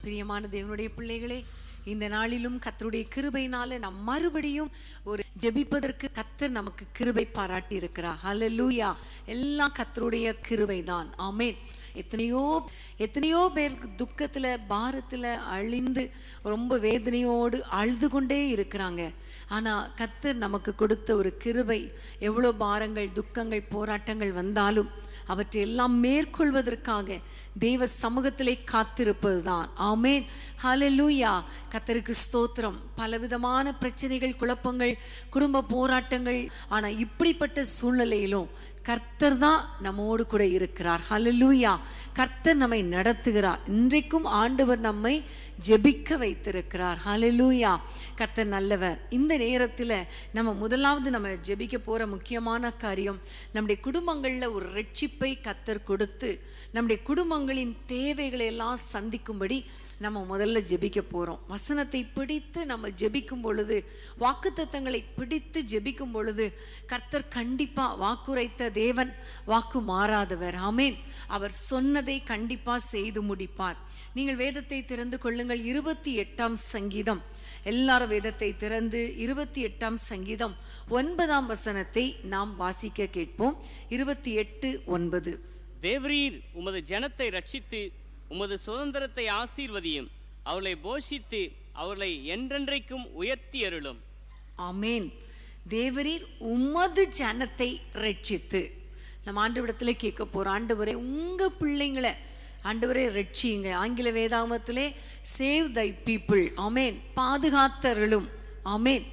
பிரியமான தேவனுடைய பிள்ளைகளே, இந்த நாளிலும் கர்த்தருடைய கிருபையினால நாம் மறுபடியும் ஒரு ஜெபிப்பதற்கு கர்த்தர் நமக்கு கிருபை பாராட்டி இருக்கிறார். ஹல்லேலூயா. எல்லாம் கர்த்தருடைய கிருபை தான். ஆமென். எத்தனையோ பேர் துக்கத்துல பாரத்துல அழிந்து ரொம்ப வேதனையோடு அழுது கொண்டே இருக்கிறாங்க. ஆனா கர்த்தர் நமக்கு கொடுத்த ஒரு கிருபை, எவ்வளவு பாரங்கள் துக்கங்கள் போராட்டங்கள் வந்தாலும் அவற்றை எல்லாம் மேற்கொள்வதற்காக தேவ சமூகத்திலே காத்திருப்பதுதான். ஆமென். ஹல்லேலூயா. கர்த்தருக்கு ஸ்தோத்திரம். பலவிதமான பிரச்சனைகள், குழப்பங்கள், குடும்ப போராட்டங்கள், ஆனா இப்படிப்பட்ட சூழ்நிலையிலும் கர்த்தர் தான் நம்மோடு கூட இருக்கிறார். ஹல்லேலூயா. கர்த்தர் நம்மை நடத்துகிறார். இன்றைக்கும் ஆண்டவர் நம்மை ஜெபிக்க வைத்திருக்கிறார். ஹல்லேலூயா. கர்த்தர் நல்லவர். இந்த நேரத்தில் முதலாவது நம்ம ஜெபிக்க போற முக்கியமான காரியம், நம்முடைய குடும்பங்கள்ல ஒரு ரட்சிப்பை கர்த்தர் கொடுத்து நம்முடைய குடும்பங்களின் தேவைகளை எல்லாம் சந்திக்கும்படி நம்ம முதல்ல ஜெபிக்க போறோம். வசனத்தை பிடித்து நம்ம ஜெபிக்கும் பொழுது, வாக்குத்தத்தங்களை பிடித்து ஜெபிக்கும் பொழுது கர்த்தர் கண்டிப்பா வாக்குரைத்த தேவன், வாக்கு மாறாதவர். ஆமென். அவர் சொன்னதை கண்டிப்பா செய்து முடிப்பார். நீங்கள் வேதத்தை திறந்து கொள்ளுங்கள். 28ஆம் சங்கீதம். எல்லாரும் வேதத்தை திறந்து 28ஆம் சங்கீதம் 9ஆம் வசனத்தை நாம் வாசிக்க கேட்போம். 28:9. தேவரீர் உமது ஜனத்தை ரட்சித்து உமது சுதந்திரத்தை ஆசீர்வதியும், அவளை போஷித்து அவளை என்றென்றைக்கும் உயர்த்தி அருளும். ஆமென். தேவரீர் உமது ஜனத்தை ரட்சித்து, நம்ம ஆண்டவரிடத்துல கேட்க போறோம். ஆண்டவரே, உங்க பிள்ளைங்களை ஆண்டவரே ரட்சியுங்க. ஆங்கில வேதாகமத்திலே சேவ் தை பீப்புள். ஆமென். பாதுகாத்தருளும். ஆமென்.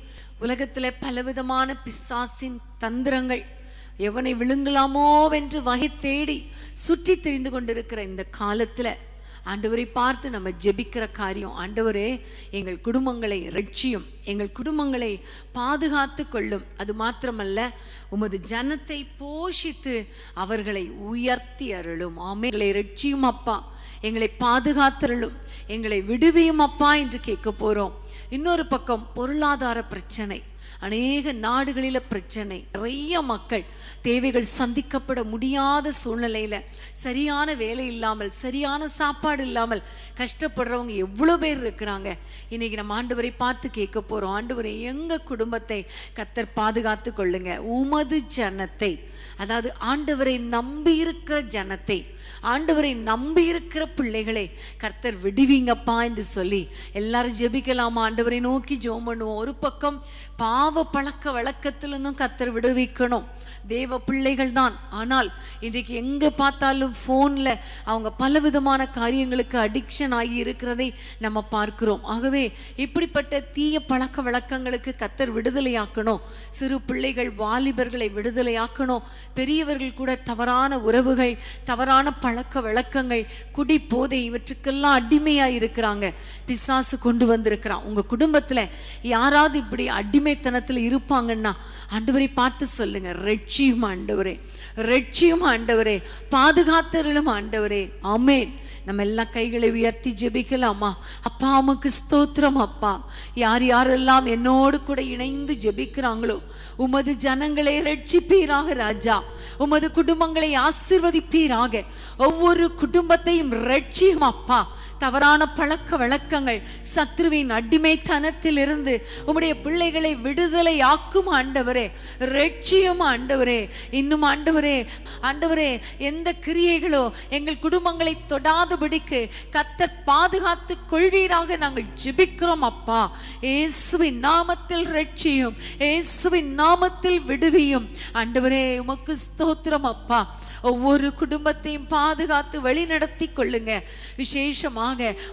உலகத்துல பலவிதமான பிசாசின் தந்திரங்கள், எவனை விழுங்கலாமோ என்று வகை தேடி சுற்றி திரிந்து கொண்டிருக்கிற இந்த காலத்துல ஆண்டவரை பார்த்து நம்ம ஜெபிக்கிற காரியம், ஆண்டவரே எங்கள் குடும்பங்களை ரட்சியும், எங்கள் குடும்பங்களை பாதுகாத்து கொள்ளும். அது மாத்திரமல்ல, உமது ஜனத்தை போஷித்து அவர்களை உயர்த்தி அருளும். ஆமென். எங்களை ரட்சியும் அப்பா, எங்களை பாதுகாத்தருளும், எங்களை விடுவியும் அப்பா என்று கேட்க போறோம். இன்னொரு பக்கம் பொருளாதார பிரச்சனை, அநேக நாடுகளில பிரச்சனை, நிறைய மக்கள் தேவைகள் சந்திக்கப்பட முடியாத சூழ்நிலையில சரியான வேலை இல்லாமல், சரியான சாப்பாடு இல்லாமல் கஷ்டப்படுறவங்க எவ்வளவு பேர் இருக்கிறாங்க. இன்னைக்கு நம்ம ஆண்டவரை பார்த்து கேட்க போறோம். ஆண்டவரை, எங்க குடும்பத்தை கர்த்தர் பாதுகாத்து கொள்ளுங்க. உமது ஜனத்தை, அதாவது ஆண்டவரை நம்பி இருக்கிற ஜனத்தை, ஆண்டவரை நம்பி இருக்கிற பிள்ளைகளை கர்த்தர் விடுவீங்கப்பா என்று சொல்லி எல்லாரும் ஜெபிக்கலாமா? ஆண்டவரை நோக்கி ஜெபம் பண்ணுவோம். ஒரு பக்கம் பாவ பழக்க வழக்கத்திலிருந்தும் கர்த்தர் விடுவிக்கணும். தேவ பிள்ளைகள் தான், ஆனால் இன்றைக்கு எங்க பார்த்தாலும் போன்ல அவங்க பலவிதமான காரியங்களுக்கு அடிக்ஷன் ஆகி இருக்கிறதை நம்ம பார்க்கிறோம். ஆகவே இப்படிப்பட்ட தீய பழக்க வழக்கங்களுக்கு கர்த்தர் விடுதலையாக்கணும். சிறு பிள்ளைகள், வாலிபர்களை விடுதலையாக்கணும். பெரியவர்கள் கூட தவறான உறவுகள், தவறான பழக்க வழக்கங்கள், குடி போதை, இவற்றுக்கெல்லாம் அடிமையா இருக்கிறாங்க. பிசாசு கொண்டு வந்திருக்கிறான். உங்க குடும்பத்துல யாராவது இப்படி அடிமைத்தனத்துல இருப்பாங்கன்னா ஆண்டவரை பார்த்து சொல்லுங்க, ரட்சியும் ஆண்டவரே, ரட்சியும் ஆண்டவரே, பாதுகாத்தருளும் ஆண்டவரே. ஆமென். நம்ம எல்லாம் கைகளை உயர்த்தி ஜெபிக்கலாமா? அப்பா, உமக்கு ஸ்தோத்திரம் அப்பா. யார் யாரெல்லாம் என்னோடு கூட இணைந்து ஜெபிக்கிறாங்களோ உமது ஜனங்களை ரட்சிப்பீராக ராஜா. உமது குடும்பங்களை ஆசீர்வதிப்பீராக. ஒவ்வொரு குடும்பத்தையும் ரட்சியும் அப்பா. தவறான பழக்க வழக்கங்கள், சத்ருவின் அடிமைத்தனத்தில் இருந்து உம்முடைய பிள்ளைகளை விடுதலை ஆக்கும் ஆண்டவரே, ரட்சியும் ஆண்டவரே. இன்னும் ஆண்டவரே, ஆண்டவரே, எந்த கிரியைகளோ எங்கள் குடும்பங்களை தொடாதபடிக்கு கர்த்தர் பாதுகாத்து கொள்வீராக நாங்கள் ஜெபிக்கிறோம் அப்பா. இயேசுவின் நாமத்தில் ரட்சியும், இயேசுவின் நாமத்தில் விடுவியும் ஆண்டவரே. உமக்கு ஸ்தோத்திரம் அப்பா. ஒவ்வொரு குடும்பத்தையும் பாதுகாத்து வழி நடத்தி கொள்ளுங்க. விசேஷமாக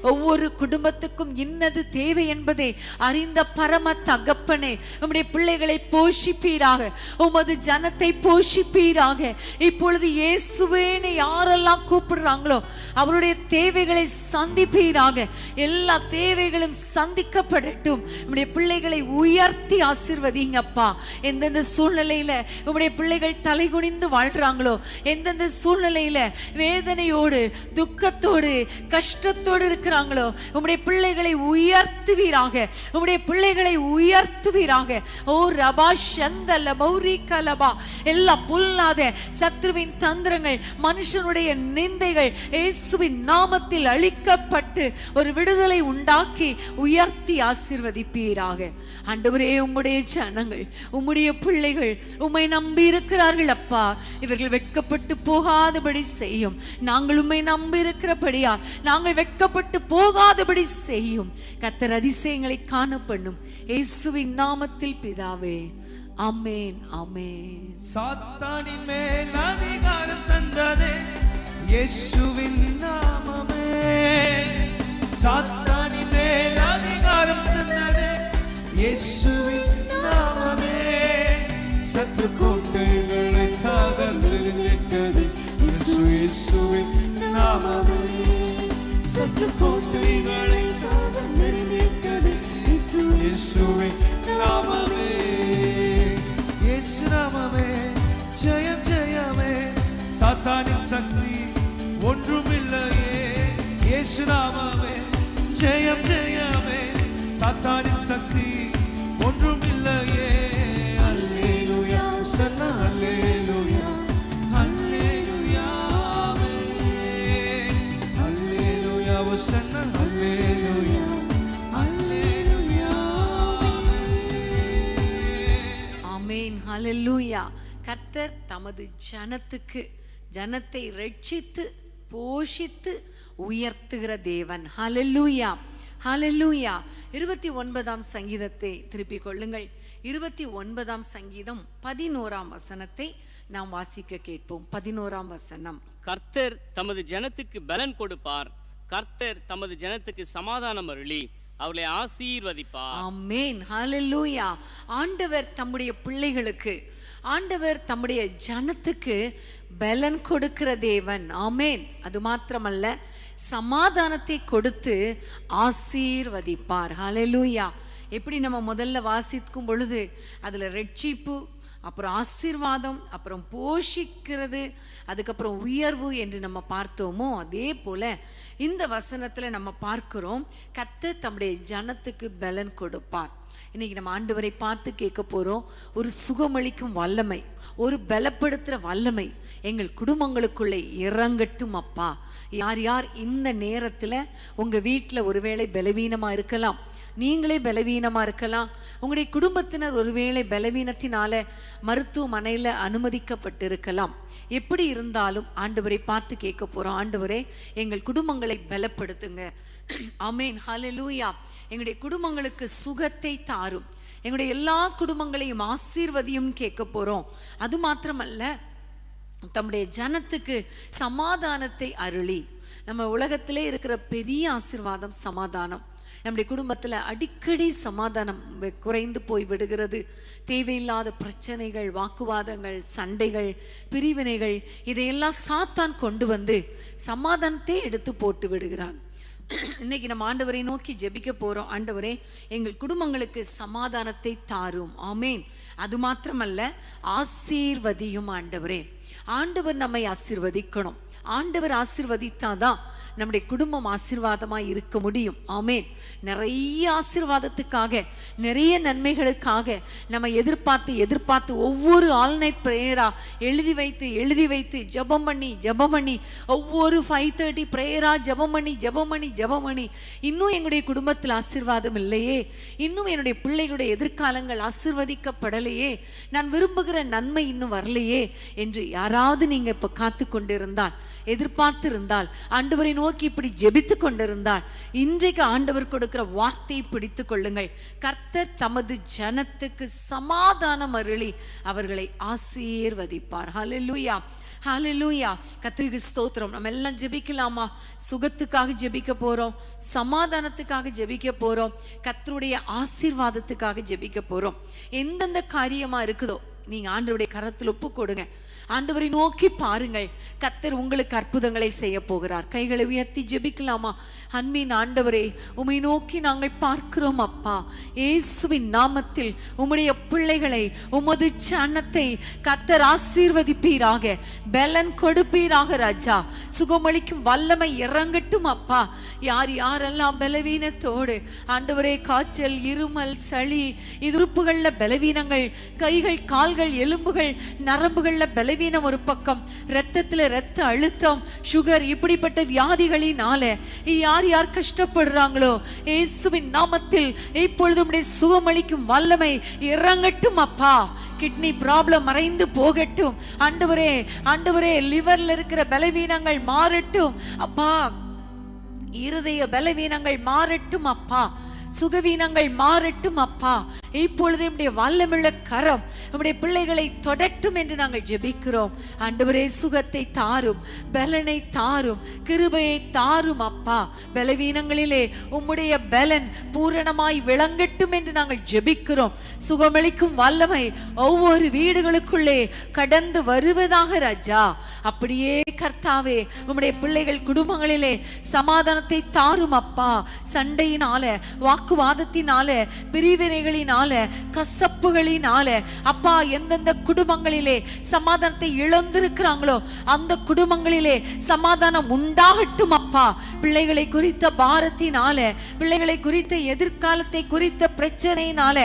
ஒவ்வொரு குடும்பத்துக்கும் இன்னது தேவை என்பதை அறிந்த பரம தகப்பனே, உம்முடைய பிள்ளைகளை போஷிப்பீராக, உமது ஜனத்தை போஷிப்பீராக. இப்பொழுது இயேசுவேன்னு யாரெல்லாம் கூப்பிடுறாங்களோ அவருடைய தேவைகளை சந்திப்பீராக. எல்லா தேவைகளும் சந்திக்கப்படட்டும். உம்முடைய பிள்ளைகளை உயர்த்தி ஆசீர்வதிங்கப்பா. எந்தெந்த சூழ்நிலையில உம்முடைய பிள்ளைகள் தலைகுனிந்து வாழ்றாங்களோ, எந்தெந்த சூழ்நிலையில வேதனையோடு, துக்கத்தோடு, கஷ்டத்தோடு கஷ்டத்தோடு இருக்கிறாங்களோ உம்முடைய பிள்ளைகளை உயர்த்துவீராக, உம்முடைய பிள்ளைகளை உயர்த்துவீராக. ஓ ரபா சந்தல மௌரி கலபா, எல்லா பொல்லாத சத்ருவின் தந்திரங்கள், மனுஷனுடைய நிந்தைகள் இயேசுவின் நாமத்தில் அழிக்கப்பட்டு ஒரு விடுதலை உண்டாக்கி உயர்த்தி ஆசீர்வதிப்பீராக. ஆண்டவரே, உம்முடைய ஜனங்கள், உம்முடைய பிள்ளைகள் உம்மை நம்பி இருக்கிறார்கள் அப்பா. இவர்கள் வெட்கப்பட்டு போகாதபடி செய்யும். நாங்கள் உம்மை நம்பி இருக்கிறபடியா நாங்கள் வெட்கப்பட்டு போகாதபடி செய்யும். கர்த்தர் அதிசயங்களை காண பண்ணும். இயேசுவின் நாமத்தில் பிதாவே, ஆமென், ஆமென். சாத்தானின் மேல் அதிகாரம் தந்ததே இயேசுவின் நாமமே. சாத்தானின் மேல் அதிகாரம் தந்ததே இயேசுவின் நாமமே. சத்ரு கோட்டைகளை தகர்த்தெறிந்தது இயேசுவின் நாமமே. சத்ரு கோட்டைகளை தகர்த்தெறிந்தது இயேசுவின் நாமமே. இயேசு நாமமே ஜெயம் ஜெயமே. சாத்தானின் சக்தி ஒன்றுமில்லையே. இயேசு நாமமே ஜெயம் ஜெயமே. சாத்தானின் சக்தி ஒன்றுமில்லையே. அல்லேலூயா சன்னா, அல்லேலூயா அல்லேலூயா அல்லேலூயா சன்னா, அல்லேலூயா அல்லேலூயா. ஆமென், ஹல்லேலூயா. கர்த்தர் தமது ஜனத்தை ரட்சித்து போஷித்து உயர்த்துகிற தேவன். ஹல்லேலூயா, ஹல்லேலூயா. 29ஆம் சங்கீதத்தை திருப்பிக் கொள்ளுங்கள். 29ஆம் சங்கீதம் 11ஆம் வசனத்தை நாம் வாசிக்க கேட்போம். 11ஆம் வசனம். கர்த்தர் தமது ஜனத்துக்கு பலன் கொடுப்பார், கர்த்தர் தமது ஜனத்துக்கு சமாதானம் அருளி அவர்களை ஆசீர்வதிப்பார். ஆமென், ஹல்லேலூயா. ஆண்டவர் தம்முடைய பிள்ளைகளுக்கு, ஆண்டவர் தம்முடைய ஜனத்துக்கு பலன் கொடுக்கிற தேவன். ஆமென். அது மாத்திரமல்ல, சமாதானத்தை கொடுத்து ஆசீர்வதிப்பார். ஹல்லேலூயா. எப்படி நம்ம முதல்ல வாசிக்கும் பொழுது அதுல ரட்சிப்பு, அப்புறம் ஆசீர்வாதம், அப்புறம் போஷிக்கிறது, அதுக்கப்புறம் உயர்வு என்று நம்ம பார்த்தோமோ, அதே போல இந்த வசனத்துல நம்ம பார்க்கிறோம், கர்த்தர் தம்முடைய ஜனத்துக்கு பலன் கொடுப்பார். இன்னைக்கு நம்ம ஆண்டவரை பார்த்து கேட்க போறோம், ஒரு சுகமளிக்கும் வல்லமை, ஒரு பலப்படுத்துற வல்லமை எங்கள் குடும்பங்களுக்குள்ளே இறங்கட்டும் அப்பா. யார் யார் இந்த நேரத்துல உங்க வீட்டுல ஒருவேளை பலவீனமா இருக்கலாம், நீங்களே பலவீனமா இருக்கலாம், உங்களுடைய குடும்பத்தினர் ஒருவேளை பலவீனத்தினால மருத்துவமனையில அனுமதிக்கப்பட்டு இருக்கலாம். எப்படி இருந்தாலும் ஆண்டவரை பார்த்து கேட்க போறோம், ஆண்டவரே எங்கள் குடும்பங்களை பலப்படுத்துங்க. ஆமென், ஹல்லேலூயா. எங்களுடைய குடும்பங்களுக்கு சுகத்தை தாரும், எங்களுடைய எல்லா குடும்பங்களையும் ஆசீர்வதியும் கேட்க போறோம். அது மாத்திரமல்ல, தம்முடைய ஜனத்துக்கு சமாதானத்தை அருளி. நம்ம உலகத்திலே இருக்கிற பெரிய ஆசீர்வாதம் சமாதானம். நம்முடைய குடும்பத்துல அடிக்கடி சமாதானம் குறைந்து போய் விடுகிறது. தேவையில்லாத பிரச்சனைகள், வாக்குவாதங்கள், சண்டைகள், பிரிவினைகள், இதையெல்லாம் சாத்தான் கொண்டு வந்து சமாதானத்தை எடுத்து போட்டு விடுகிறான். இன்னைக்கு நம்ம ஆண்டவரை நோக்கி ஜெபிக்க போறோம். ஆண்டவரே எங்கள் குடும்பங்களுக்கு சமாதானத்தை தாரும். ஆமேன். அது மாத்திரமல்ல, ஆசீர்வதியும் ஆண்டவரே. ஆண்டவர் நம்மை ஆசீர்வதிக்கணும். ஆண்டவர் ஆசீர்வதித்தாதான் நம்முடைய குடும்பம் ஆசீர்வாதமாய் இருக்க முடியும். ஆமேன். நிறைய ஆசீர்வாதத்துக்காக, நிறைய நன்மைகளுக்காக நம்ம எதிர்பார்த்து ஒவ்வொரு ஆல்நைட் பிரேயரா எழுதி வைத்து ஜெபம் பண்ணி ஒவ்வொரு 5:30 பிரேயரா ஜெபம் பண்ணி இன்னும் எங்களுடைய குடும்பத்தில் ஆசீர்வாதம் இல்லையே, இன்னும் என்னுடைய பிள்ளைகளுடைய எதிர்காலங்கள் ஆசீர்வதிக்கப்படலையே, நான் விரும்புகிற நன்மை இன்னும் வரலையே என்று யாராவது நீங்க இப்ப காத்து கொண்டிருந்தால், எதிர்பார்த்து இருந்தால், ஆண்டவரை நோக்கி இப்படி ஜெபித்து கொண்டிருந்தால், இன்றைக்கு ஆண்டவர் கொடுக்கிற வார்த்தையை பிடித்து கொள்ளுங்கள். கர்த்தர் தமது ஜனத்துக்கு சமாதானம் அருளி அவர்களை ஆசீர்வதிப்பார். ஹல்லேலூயா, ஹல்லேலூயா. கர்த்தருக்கு ஸ்தோத்திரம். நம்ம எல்லாம் ஜெபிக்கலாமா? சுகத்துக்காக ஜெபிக்க போறோம், சமாதானத்துக்காக ஜெபிக்க போறோம், கர்த்தருடைய ஆசீர்வாதத்துக்காக ஜெபிக்க போறோம். எந்தெந்த காரியமா இருக்குதோ நீங்க ஆண்டவருடைய கரத்தில் ஒப்பு கொடுங்க. ஆண்டவரை நோக்கி பாருங்கள். கர்த்தர் உங்களுக்கு அற்புதங்களை செய்ய போகிறார். கைகளை உயர்த்தி ஜெபிக்கலாமா? அன்பின் ஆண்டவரே, உம்மை நோக்கி நாங்கள் பார்க்கிறோம் அப்பா. இயேசுவின் நாமத்தில் உம்முடைய பிள்ளைகளை, உமது சன்னத்தை கர்த்தர் ஆசீர்வதிப்பீராக, பலன் கொடுப்பீராக ராஜா. சுகமளிக்கும் வல்லமை இறங்கட்டும் அப்பா. யார் யாரெல்லாம் பலவீனத்தோடு ஆண்டவரே, காய்ச்சல், இருமல், சளி, உறுப்புகள்ல பலவீனங்கள், கைகள், கால்கள், எலும்புகள், நரம்புகள்ல பலவீனம் ஒரு பக்கம், இரத்தத்துல இரத்த அழுத்தம், சுகர், இப்படிப்பட்ட வியாதிகளினால யார் யார் கஷ்டப்படுறாங்களோ இயேசுவின் நாமத்தில் இப்பொழுது உம்முடைய சுகமளிக்கும் வல்லமை இறங்கட்டும் அப்பா. கிட்னி ப்ராப்ளம் மறைந்து போகட்டும் ஆண்டவரே. ஆண்டவரே, லிவர்ல இருக்கிற பலவீனங்கள் மாறட்டும் அப்பா. இருதய பலவீனங்கள் மாறட்டும் அப்பா. சுகவீனங்கள் மாறட்டும் அப்பா. இப்பொழுது நம்முடைய வல்லமுள்ள கரம் நம்முடைய பிள்ளைகளை தொடட்டும் என்று நாங்கள் ஜெபிக்கிறோம். ஆண்டவரே, சுகத்தை தாரும், பலனை தாரும், கிருபையை தாரும் அப்பா. பலவீனங்களிலே உம்முடைய பலன் பூரணமாய் விளங்கட்டும் என்று நாங்கள் ஜெபிக்கிறோம். சுகமளிக்கும் வல்லமை ஒவ்வொரு வீடுகளுக்குள்ளே கடந்து வருவதாக ராஜா. அப்படியே கர்த்தாவே, உம்முடைய பிள்ளைகள் குடும்பங்களிலே சமாதானத்தை தாரும் அப்பா. சண்டையினால, வாக்குவாதத்தினால, பிரிவினைகளினால, கசப்புகளினால அப்பா, எந்தெந்த குடும்பங்களிலே சமாதானத்தை இழந்திருக்கிறாங்களோ அந்த குடும்பங்களிலே சமாதானம் உண்டாகட்டும் அப்பா. பிள்ளைகளை குறித்த பாரத்தினால, பிள்ளைகளை குறித்த எதிர்காலத்தை குறித்த பிரச்சனையினால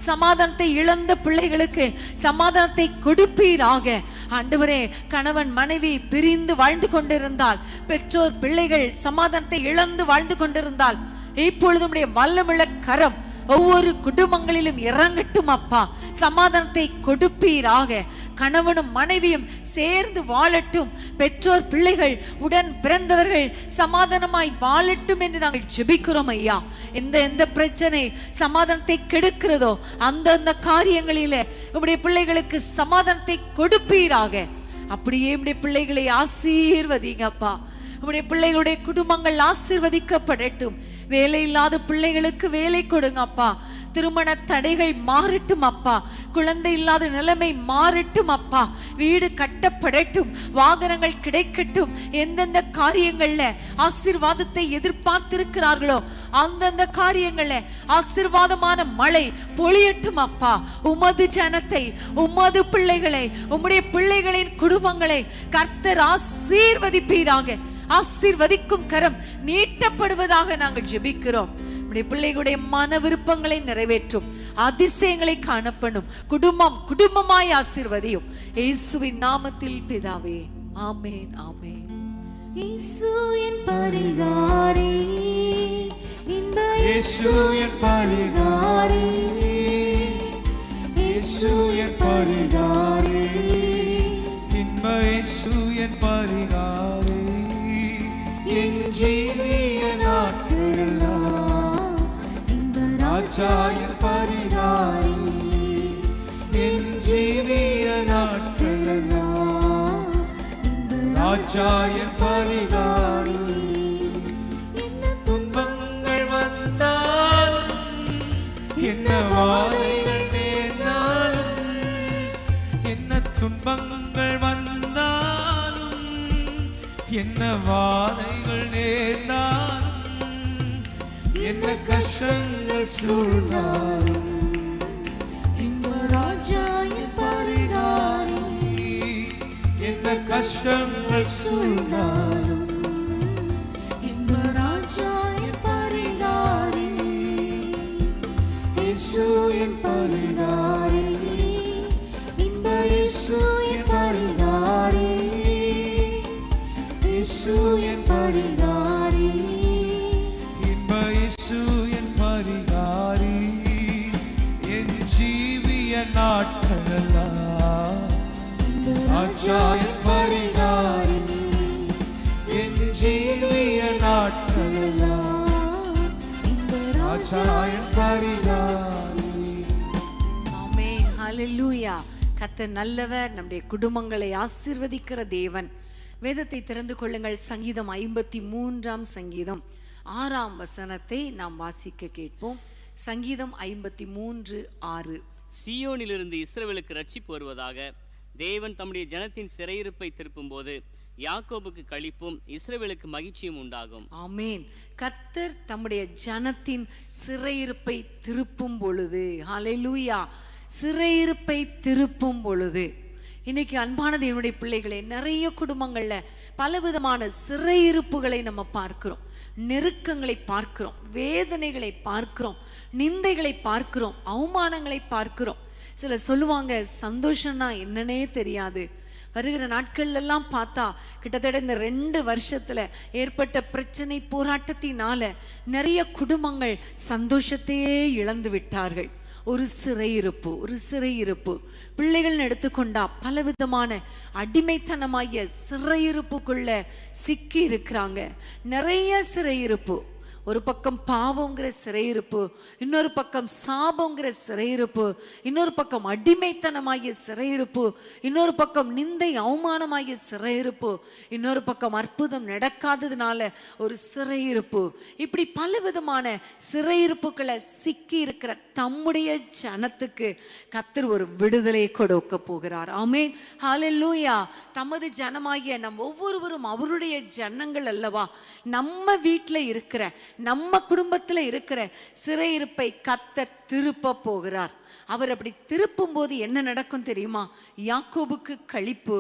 சமாதானத்தை இழந்த பிள்ளைகளுக்கு சமாதானத்தை கொடுப்பீராக. ஆண்டவரே, கணவன் மனைவி பிரிந்து வாழ்ந்து கொண்டிருந்தால், பெற்றோர் பிள்ளைகள் சமாதானத்தை இழந்து வாழ்ந்து கொண்டிருந்தால், இப்பொழுது உம்முடைய வல்லமுள்ள கரம் ஒவ்வொரு குடும்பங்களிலும் இறங்கட்டும் அப்பா. சமாதானத்தை கொடுப்பீராக. கணவனும் மனைவியும் சேர்ந்து வாழட்டும். பெற்றோர் பிள்ளைகள் உடன் பிறந்தவர்கள் சமாதானமாய் வாழட்டும் என்று நாங்கள் ஜெபிக்கிறோம் ஐயா. எந்த பிரச்சனை சமாதானத்தை கெடுக்கிறதோ அந்த காரியங்களிலே உம்முடைய பிள்ளைகளுக்கு சமாதானத்தை கொடுப்பீராக. அப்படியே உம்முடைய பிள்ளைகளை ஆசீர்வதிங்கப்பா. உம்முடைய பிள்ளைகளுடைய குடும்பங்கள் ஆசீர்வதிக்கப்படட்டும். வேலை இல்லாத பிள்ளைகளுக்கு வேலை கொடுங்க அப்பா. திருமண தடைகள் மாறட்டும் அப்பா. குழந்தை இல்லாத நிலைமை மாறட்டும் அப்பா. வீடு கட்டப்படட்டும், வாகனங்கள் கிடைக்கட்டும். எந்தெந்த காரியங்கள்ல ஆசீர்வாதத்தை எதிர்பார்த்திருக்கிறார்களோ அந்தந்த காரியங்கள்ல ஆசீர்வாதமான மழை பொழியட்டும் அப்பா. உமது ஜனத்தை, உமது பிள்ளைகளை, உம்முடைய பிள்ளைகளின் குடும்பங்களை கர்த்தர் ஆசீர்வதிப்பீராக. ஆசீர்வதிக்கும் கரம் நீட்டப்படுவதாக நாங்கள் ஜெபிக்கிறோம். பிள்ளைகளுடைய மன விருப்பங்களை நிறைவேற்றும், அதிசயங்களை காணப்படும், குடும்பமாய் ஆசீர்வதியும். இயேசுவின் நாமத்தில் பிதாவே, ஆமென், ஆமென். இயேசு என் பரிகாரி, இயேசு என் பரிகாரி, இயேசு என் பரிகாரி, இன்ப இயேசு என் பரிகாரி. என் ஜீவிய நாட்களெல்லாம் இந்த ராஜா என் பரிகாரி. என் ஜீவிய நாட்களெல்லாம் இந்த ராஜா என் பரிகாரி. என்ன துன்பங்கள் வந்தாலும், என்ன வாதைகள் நேர்ந்தாலும், என்ன துன்பங்கள் வந்தாலும், என்ன வாதைகள் நேர்ந்தாலும், என்ன கஷ்டங்கள் சூழ்ந்தாலும், இந்த ராஜா என் பரிகாரி. என்ன கஷ்டங்கள் சூழ்ந்தாலும், இந்த ராஜா என் பரிகாரி. இயேசு என் பரிகாரி, இந்த இயேசு என் பரிகாரி. இயேசு என் பரிகாரி, இன்ப இயேசு என் பரிகாரி. என் ஜீவிய நாட்களெல்லாம் ராஜா என் பரிகாரி. என் ஜீவிய நாட்களெல்லாம் ராஜா என் பரிகாரி. ஆமென், ஹல்லேலூயா. கர்த்தர் நல்லவர், நம்முடைய குடும்பங்களை ஆசீர்வதிக்கிற தேவன். வேதத்தை திறந்து கொள்ளுங்கள். சங்கீதம் 53 சங்கீதம் 6 நாம் வாசிக்க கேட்போம். சங்கீதம் 53:6. சீயோனிலிருந்து இஸ்ரவேலுக்கு ரட்சிப்பு வருவதாக, தேவன் தம்முடைய ஜனத்தின் சிறையிருப்பை திருப்பும் போது யாக்கோபுக்கு களிப்பும் இஸ்ரவேலுக்கு மகிழ்ச்சியும் உண்டாகும். ஆமென். கர்த்தர் தம்முடைய ஜனத்தின் சிறையிருப்பை திருப்பும் பொழுது, ஹல்லேலூயா, சிறையிருப்பை திருப்பும் பொழுது. இன்னைக்கு அன்பான தேவனுடைய பிள்ளைகளே, நிறைய குடும்பங்கள்ல பலவிதமான சிறையிருப்புகளை நம்ம பார்க்கிறோம், நெருக்கங்களை பார்க்கிறோம், வேதனைகளை பார்க்கிறோம், நிந்தைகளை பார்க்கிறோம், அவமானங்களை பார்க்கிறோம். சிலர் சொல்லுவாங்க, சந்தோஷம்னா என்னன்னே தெரியாது. வருகிற நாட்கள் எல்லாம் பார்த்தா கிட்டத்தட்ட இந்த 2 வருஷத்துல ஏற்பட்ட பிரச்சனை போராட்டத்தினால நிறைய குடும்பங்கள் சந்தோஷத்தையே இழந்து விட்டார்கள். ஒரு சிறையிருப்பு பிள்ளைகள் எடுத்துக்கொண்டா பலவிதமான அடிமைத்தனமாகிய சிறையிருப்புக்குள்ள சிக்கி இருக்கிறாங்க. நிறைய சிறையிருப்பு. ஒரு பக்கம் பாவங்கிற சிறையிருப்பு, இன்னொரு பக்கம் சாபங்கிற சிறையிருப்பு, இன்னொரு பக்கம் அடிமைத்தனமாகிய சிறையிருப்பு, இன்னொரு பக்கம் நிந்தை அவமானமாகிய சிறையிருப்பு, இன்னொரு பக்கம் அற்புதம் நடக்காததுனால ஒரு சிறையிருப்பு. இப்படி பலவிதமான சிறையிருப்புகளை சிக்கி இருக்கிற தம்முடைய ஜனத்துக்கு கர்த்தர் ஒரு விடுதலை கொடுக்க போகிறார். ஆமென், ஹல்லேலூயா. தமது ஜனமாகிய நம் ஒவ்வொருவரும் அவருடைய ஜனங்கள் அல்லவா. நம்ம வீட்டில் இருக்கிற, நம்ம குடும்பத்தில் இருக்கிற சிறையிருப்பை கர்த்தர் திருப்ப போகிறார். அவர் அப்படி திருப்பும் போது என்ன நடக்கும் தெரியுமா? யாக்கோபுக்கு களிப்பு,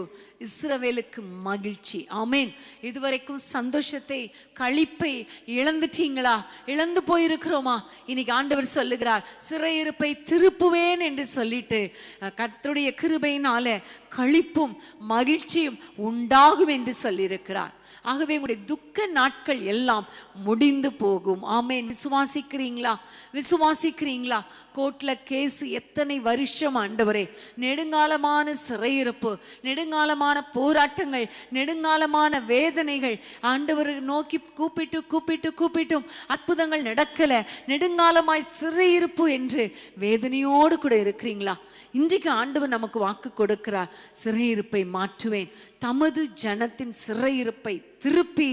இஸ்ரவேலுக்கு மகிழ்ச்சி. ஆமென். இதுவரைக்கும் சந்தோஷத்தை, களிப்பை இழந்துட்டீங்களா? இழந்து போயிருக்கிறோமா? இன்னைக்கு ஆண்டவர் சொல்லுகிறார், சிறையிருப்பை திருப்புவேன் என்று சொல்லிட்டு கர்த்தருடைய கிருபையினால களிப்பும் மகிழ்ச்சியும் உண்டாகும் என்று சொல்லியிருக்கிறார். ஆகவே உங்களுடைய துக்க நாட்கள் எல்லாம் முடிந்து போகும். ஆமென். விசுவாசிக்கிறீங்களா? கோர்ட்ல கேஸ் எத்தனை வருஷம் ஆண்டவரே, நெடுங்காலமான சிறையிருப்பு, நெடுங்காலமான போராட்டங்கள், நெடுங்காலமான வேதனைகள், ஆண்டவரை நோக்கி கூப்பிட்டும் அற்புதங்கள் நடக்கல, நெடுங்காலமாய் சிறையிருப்பு என்று வேதனையோடு கூட இருக்கிறீங்களா? இன்றைக்கு ஆண்டவர் நமக்கு வாக்கு கொடுக்கிறார், சிறையிருப்பை மாற்றுவேன், தமது ஜனத்தின் சிறையிருப்பை திருப்பி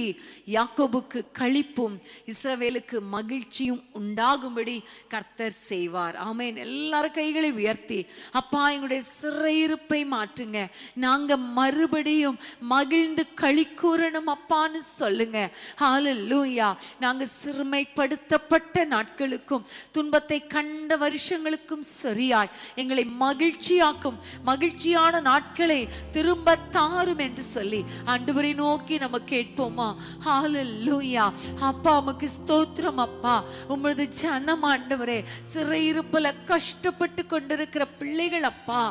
யாக்கோபுக்கு களிப்பும் இஸ்ரவேலுக்கு மகிழ்ச்சியும் உண்டாகும்படி கர்த்தர் செய்வார். ஆமென். எல்லாரும் கைகளை உயர்த்தி, அப்பா எங்களுடைய சிறையிருப்பை மாற்றுங்க, நாங்க மறுபடியும் மகிழ்ந்து களி கூறணும் அப்பான்னு சொல்லுங்க. ஹல்லேலூயா. நாங்க சிறுமைப்படுத்தப்பட்ட நாட்களுக்கும் துன்பத்தை கண்ட வருஷங்களுக்கும் சரியாய் எங்களை மகிழ்ச்சியாக்கும் மகிழ்ச்சியான நாட்களை திரும்ப தாரும் என்று சொல்லி ஆண்டவரை நோக்கி நம்ம கேட்போமா? ஹல்லேலூயா. அப்பா உமக்கு ஸ்தோத்திரம் அப்பா. உமது ஜனம் ஆண்டவரே, சிறையிருப்புல கஷ்டப்பட்டு கொண்டிருக்கிற பிள்ளைகள் அப்பா,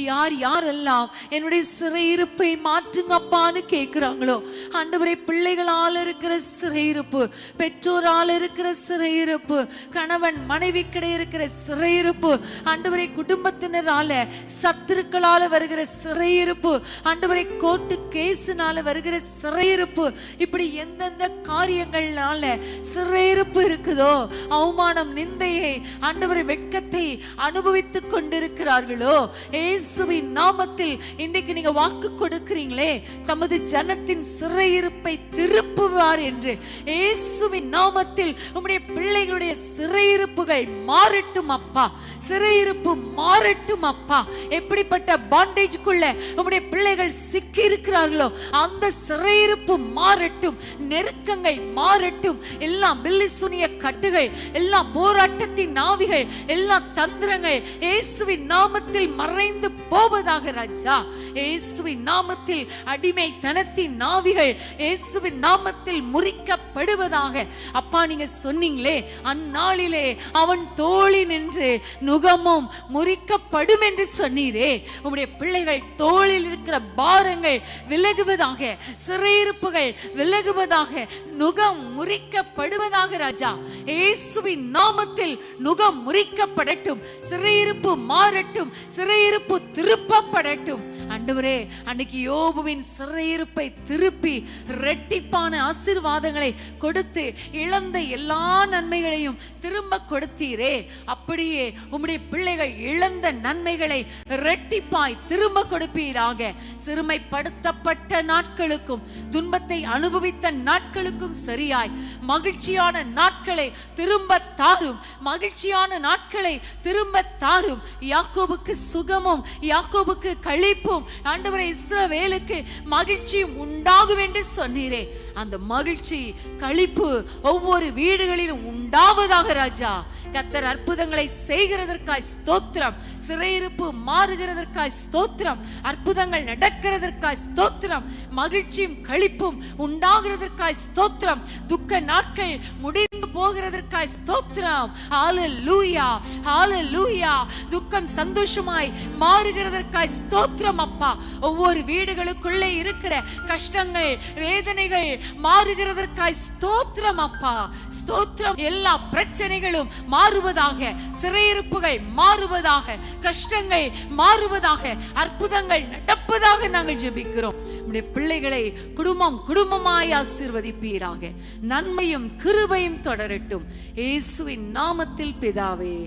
யாரெல்லாம் என்னுடைய சிறையிருப்பை மாற்றுங்க அப்பான்னு கேட்கிறாங்களோ ஆண்டவரே, பிள்ளைகளால் இருக்கிற சிறையிருப்பு, பெற்றோரால் இருக்கிற சிறையிருப்பு, கணவன் மனைவி கிடையே இருக்கிற சிறையிருப்பு, ஆண்டவரே குடும்பத்தினரால சத்துருக்களால வருகிற சிறையிருப்பு, ஆண்டவரை கோர்ட்டு கேஸ்னால வருகிற சிறையிருப்பு, இப்படி எந்தெந்த காரியங்கள்னால சிறையிருப்பு இருக்குதோ, அவமானம், நிந்தையை, ஆண்டவரை வெட்கத்தை அனுபவித்துக் கொண்டிருக்கிறார்களோ, இயேசுவின் நாமத்தில் இன்றைக்கு நீங்க வாக்கு கொடுக்கிறீங்களே, தமது ஜனத்தின் சிறையிருப்பை திருப்புவார் என்று. இயேசுவின் நாமத்தில் உம்முடைய பிள்ளைகளுடைய சிறையிருப்புகள் மாறட்டும் அப்பா, சிறையிருப்பு மாறட்டும் அப்பா. எப்படிப்பட்ட பாண்டேஜ்க்குள்ள உம்முடைய பிள்ளைகள் சிக்கி இருக்கிறார்களோ அந்த சிறையிருப்பு மாறட்டும், நெருக்கங்கள் மாறட்டும், எல்லா பில்லிசுனிய கட்டுகள், எல்லா போராட்டத்தின் நாவிகள், எல்லா தந்திரங்கள் இயேசுவின் நாமத்தில் மறைந்து போவதாக ராஜா. இயேசுவின் நாமத்தில் அடிமைத்தனத்தின் நாவிகள் இயேசுவின் நாமத்தில் முறிக்கப்படுவதாக. அப்பா நீங்க சொன்னீங்களே, அந்நாளிலே அவன் தோழி நின்று நுகமும் முறிக்கப்படும் என்று சொன்னீரே. உம்முடைய பிள்ளைகள் தோளில் இருக்கிற பாரங்கள் விலகுவதாக, சிறையிருப்புகள் விலகுவதாக, நுகம் முறிக்கப்படுவதாக ராஜா. இயேசுவின் நாமத்தில் நுகம் முறிக்கப்படட்டும், சிறையிருப்பு மாறட்டும், சிறையிருப்பு திருப்பப்படட்டும். ஆண்டவரே, அன்னைக்கு யோபுவின் சிறையிருப்பை திருப்பி இரட்டிப்பான ஆசீர்வாதங்களை கொடுத்து இழந்த எல்லா நன்மைகளையும் திரும்ப கொடுத்தீரே, அப்படியே உம்முடைய பிள்ளைகள் இழந்த நன்மைகளை இரட்டிப்பாய் திரும்ப கொடுப்பீராக. சிறுமைப்படுத்தப்பட்ட நாட்களுக்கும் துன்பத்தை அனுபவித்த நாட்களுக்கும் சரியாய் மகிழ்ச்சியான நாட்களை திரும்ப தாரும், மகிழ்ச்சியான நாட்களை திரும்ப தாரும். யாக்கோபுக்கு சுகமும் யாக்கோபுக்கு களிப்பும் ஆண்டவரே இஸ்ரவேலுக்கு மகிழ்ச்சியும் உண்டாகும் என்று சொன்னீரே, அந்த மகிழ்ச்சி களிப்பு ஒவ்வொரு வீடுகளிலும் உண்டாவதாக ராஜா. கர்த்தர் அற்புதங்களை செய்கிறதற்காய் ஸ்தோத்திரம். சிறையிருப்பு மாறுகிறதற்காய் ஸ்தோத்திரம். அற்புதங்கள் நடக்கிறதற்காய் ஸ்தோத்திரம். மகிழ்ச்சியும் களிப்பும் உண்டாகிறதற்காய் ஸ்தோத்திரம். துக்க நாட்கள் முடிந்து போகிறதற்காய் ஸ்தோத்திரம். ஹalleluya, ஹalleluya. துக்கம் சந்தோஷமாய் மாறுகிறதற்காய் ஸ்தோத்திரம் அப்பா. ஒவ்வொரு வீடுகளுக்குள்ளே இருக்கிற கஷ்டங்கள் வேதனைகள் மாறுகிறதற்காய் ஸ்தோத்திரம் அப்பா. ஸ்தோத்திரம். எல்லா பிரச்சனைகளும் மாறுவதாக, சிறையிருப்புகள் மாறுவதாக, கஷ்டங்கள் மாறுவதாக, அற்புதங்கள் நடப்பதாக நாங்கள் ஜெபிக்கிறோம். நம்முடைய பிள்ளைகளை குடும்பம் குடும்பமாய் ஆசீர்வதிப்பீராக. நன்மையும் கிருபையும் தொடரட்டும். இயேசுவின் நாமத்தில் பிதாவே,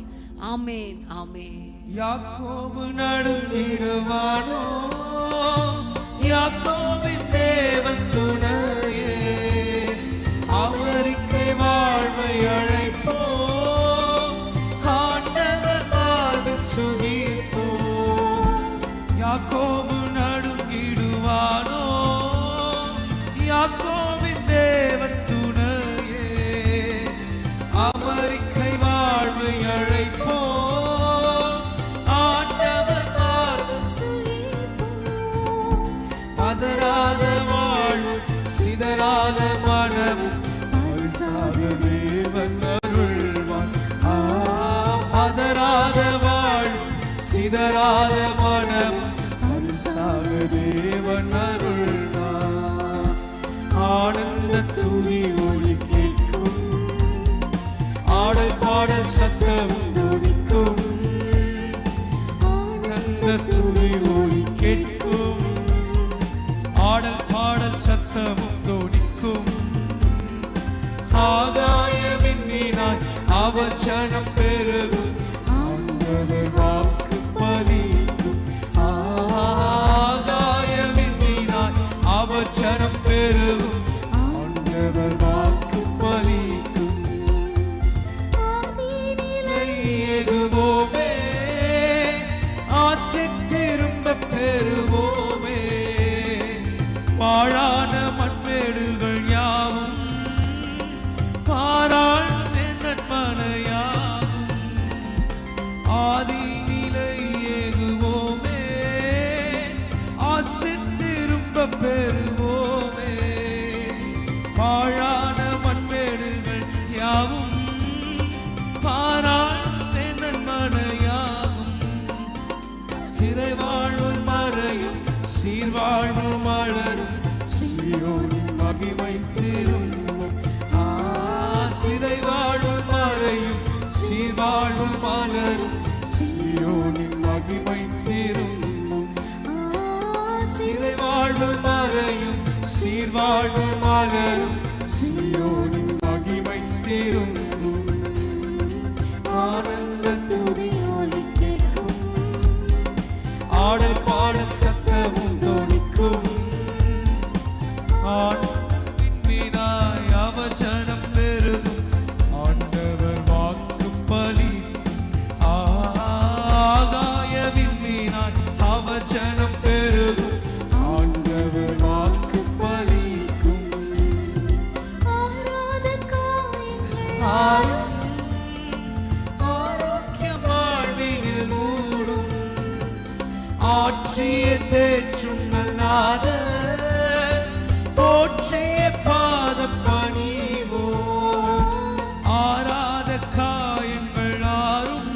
ஆமென், ஆமென். யாக்கோபு நடுங்கிடுவானோ, யாக்கோபின் தேவன் துணையே, அவருக்கு வாழ்வை அழைப்போ, ஆண்டவர் வாழ்வு சுகிப்போ. யாக்கோபு நடுங்கிடுவானோ, யாக்கோபின் தேவன் துணையே, அவருக்கு வாழ்வை அழைப்போ, பதறாத வாழ்வு சிதறாத மனமும் பரிசாக தேவன் அருள்வான். பதறாத வாழ்வு சிதறாத மனமும் பரிசாக தேவன் அருள்வான். ஆனந்த துதி ஒலி கேட்கும், ஆடல் பாடல் சத்தமும் துடிக்கும். ஆனந்த துதி ஒலி கேட்கும், ஆடல் பாடல் சத்தமும் தோணிக்கும். ஆகாய விண்ணினாய் அவசனம் பெருகும், ஆண்டவர் வாக்கு பலிக்கும். ஆகாய விண்ணினாய் அவசனம் பெருகும், ஆண்டவர் வாக்கு பலிக்கும். எதுவோமே ஆசை திரும்ப பெறுவோமே, பாழான மண்மேடுகள் யாவும் பாராள் நன்மனையாகும். ஆதி நிலை ஏகுவோமே, ஆசை திரும்ப பெறுவோமே, பாழான மண்மேடுகள் யாவும் பாராள் நன்மனையாகும். சிறை வாழ்வும் மறையும் சீர்வாழ்வு மலரும், சீயோனின் மகிமை திரும்பும். சிறை வாழ்வும் மறையும் சீர்வாழ்வு மலரும், சீயோனின் மகிமை திரும்பும். சிறை வாழ்வு மறையும் சீர்வாழ்வு மலரும், சீயோனின் மகிமை திரும்பும். ஆனந்த துதி ஒலி கேட்கும், ஆடல் பாடல் சத்தமும் தோணிக்கும். விண்மீனாய் அவசனம் பெருகும், ஆண்டவர் வாக்கு பலிக்கும். ஆகாய விண்மீனாய் அவசனம் பெருகும், ஆண்டவர் வாக்கு பலிக்கும். ஆரோக்கியம் வாழ்வினில் மூடும், ஆற்றிய தேற்றும் நல்லாத போற்றிய பாத பணிவோ. ஆராத காயங்கள் ஆறும்,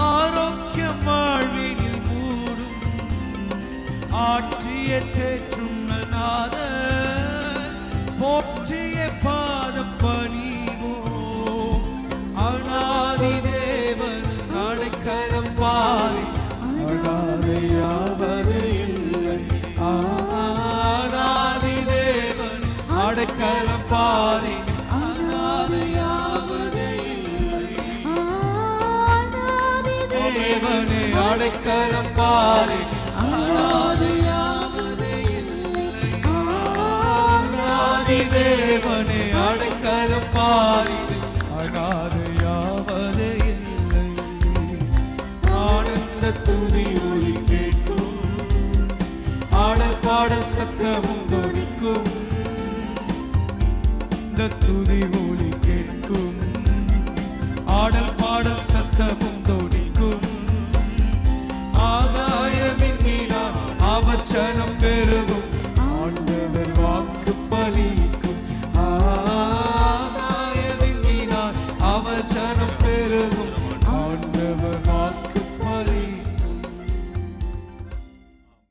ஆரோக்கியம் வாழ்வினில் மூடும், ஆற்றிய தேற்றும் நல்லாத போற்றிய பாத பணிவோ. அநாதி தேவன் அடைக்கலம் பாரி, அனாதையாவது இல்லை. அநாதி தேவன் அடைக்கலம் பாரி, அனாதையாவது இல்லை. தேவனே அடைக்கலம் பாரி, அனாதையாவது இல்லை. அநாதி தேவனே அடைக்கலம் பாரி, அனாதையாவது இல்லை. ஆனந்த துதி ஒலி கேட்கும்,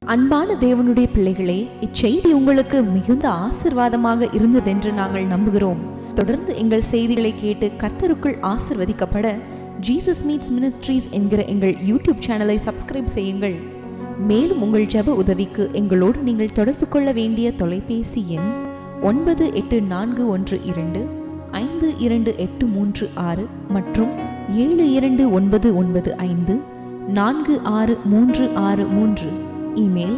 அன்பான தேவனுடைய பிள்ளைகளே, இச்செய்தி உங்களுக்கு மிகுந்த ஆசிர்வாதமாக இருந்ததென்று நாங்கள் நம்புகிறோம். தொடர்ந்து எங்கள் செய்திகளை கேட்டு கர்த்தருக்குள் ஆசிர்வதிக்கப்பட ஜீசஸ் மீட்ஸ் மினிஸ்ட்ரீஸ் என்கிற எங்கள் யூடியூப் சேனலை சப்ஸ்கிரைப் செய்யுங்கள். மேலும் உங்கள் ஜெப உதவிக்கு எங்களோடு நீங்கள் தொடர்பு கொள்ள வேண்டிய தொலைபேசி எண் 9842252836 மற்றும் 7299546363. Email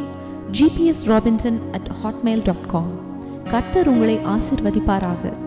gpsrobinson@hotmail.com. கர்த்தர் உங்களை ஆசிர்வதிப்பாராக.